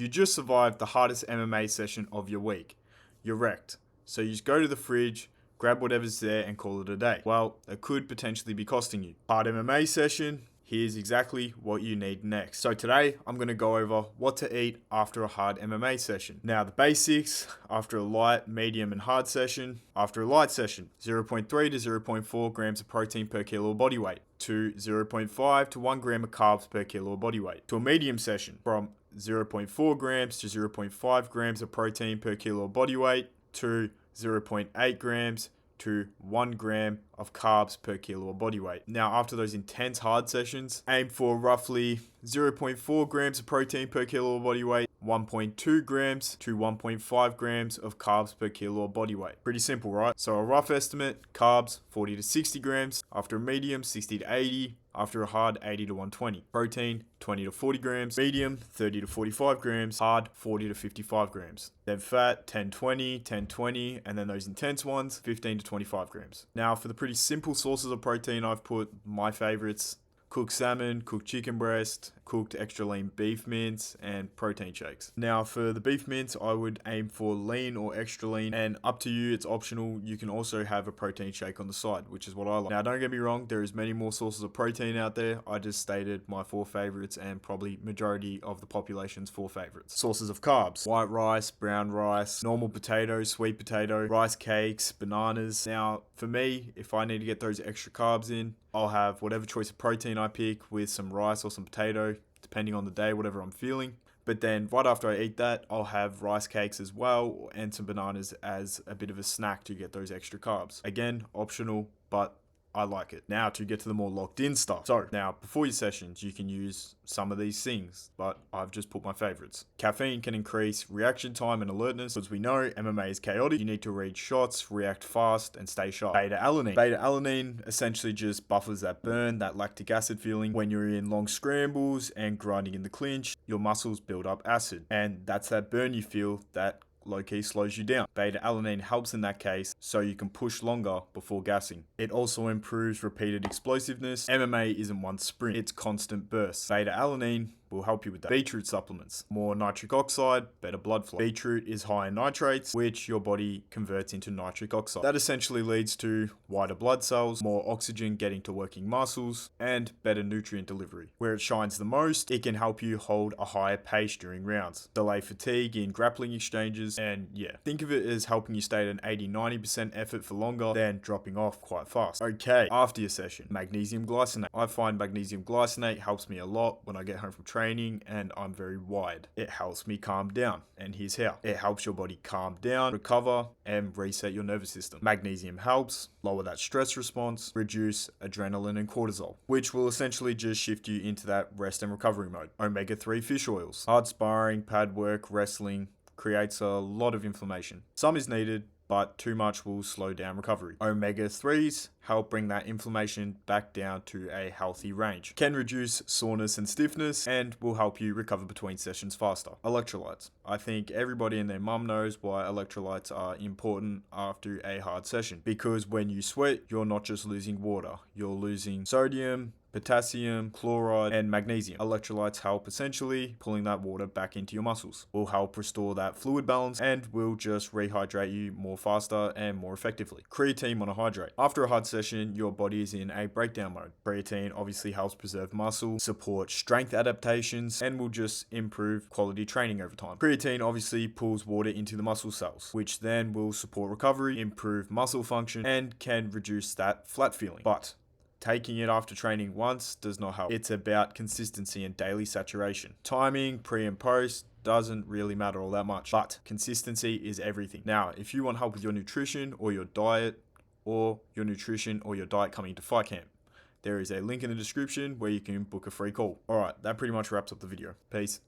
You just survived the hardest MMA session of your week. You're wrecked. So you just go to the fridge, grab whatever's there and call it a day. Well, it could potentially be costing you. Hard MMA session, here's exactly what you need next. So today, I'm going to go over what to eat after a hard MMA session. Now the basics, after a light, medium and hard session. After a light session, 0.3 to 0.4 grams of protein per kilo of body weight. To 0.5 to 1 gram of carbs per kilo of body weight. To a medium session, from 0.4 grams to 0.5 grams of protein per kilo of body weight to 0.8 grams to 1 gram of carbs per kilo of body weight. Now, after those intense hard sessions, aim for roughly 0.4 grams of protein per kilo of body weight, 1.2 grams to 1.5 grams of carbs per kilo of body weight. Pretty simple, right? So a rough estimate, carbs 40 to 60 grams, after a medium 60 to 80, after a hard 80 to 120. Protein 20 to 40 grams, medium 30 to 45 grams, hard 40 to 55 grams. Then fat 10-20, 10-20, and then those intense ones 15 to 25 grams. Now for the pretty simple sources of protein, I've put my favorites: cooked salmon, cooked chicken breast, cooked extra lean beef mince, and protein shakes. Now for the beef mince, I would aim for lean or extra lean, and up to you, it's optional. You can also have a protein shake on the side, which is what I like. Now don't get me wrong, there is many more sources of protein out there. I just stated my 4 favorites and probably majority of the population's 4 favorites. Sources of carbs: white rice, brown rice, normal potato, sweet potato, rice cakes, bananas. Now for me, if I need to get those extra carbs in, I'll have whatever choice of protein I pick with some rice or some potato, depending on the day, whatever I'm feeling. But then right after I eat that, I'll have rice cakes as well and some bananas as a bit of a snack to get those extra carbs. Again, optional, but I like it. Now to get to the more locked in stuff. So now before your sessions, you can use some of these things, but I've just put my favorites. Caffeine can increase reaction time and alertness. As we know, MMA is chaotic. You need to read shots, react fast, and stay sharp. Beta-alanine. Beta-alanine essentially just buffers that burn, that lactic acid feeling. When you're in long scrambles and grinding in the clinch, your muscles build up acid. And that's that burn you feel that low-key slows you down. Beta-alanine helps in that case, so you can push longer before gassing. It also improves repeated explosiveness. MMA isn't one sprint, it's constant bursts. Beta-alanine will help you with that. Beetroot supplements: more nitric oxide, better blood flow. Beetroot is high in nitrates, which your body converts into nitric oxide. That essentially leads to wider blood cells, more oxygen getting to working muscles, and better nutrient delivery. Where it shines the most, it can help you hold a higher pace during rounds, delay fatigue in grappling exchanges, and yeah, think of it as helping you stay at an 80-90% effort for longer than dropping off quite fast. Okay, after your session, magnesium glycinate. I find magnesium glycinate helps me a lot when I get home from training and I'm very wired. It helps me calm down, and here's how. It helps your body calm down, recover, and reset your nervous system. Magnesium helps lower that stress response, reduce adrenaline and cortisol, which will essentially just shift you into that rest and recovery mode. Omega-3 fish oils. Hard sparring, pad work, wrestling creates a lot of inflammation. Some is needed, but too much will slow down recovery. Omega-3s help bring that inflammation back down to a healthy range. Can reduce soreness and stiffness and will help you recover between sessions faster. Electrolytes. I think everybody and their mum knows why electrolytes are important after a hard session. Because when you sweat, you're not just losing water, you're losing sodium, potassium, chloride, and magnesium. Electrolytes help essentially pulling that water back into your muscles. Will help restore that fluid balance and will just rehydrate you more faster and more effectively. Creatine monohydrate. After a hard session, your body is in a breakdown mode. Creatine obviously helps preserve muscle, support strength adaptations, and will just improve quality training over time. Creatine obviously pulls water into the muscle cells, which then will support recovery, improve muscle function, and can reduce that flat feeling. But taking it after training once does not help. It's about consistency and daily saturation. Timing, pre and post, doesn't really matter all that much, but consistency is everything. Now, if you want help with your nutrition or your diet, coming into fight camp, there is a link in the description where you can book a free call. Alright, that pretty much wraps up the video. Peace.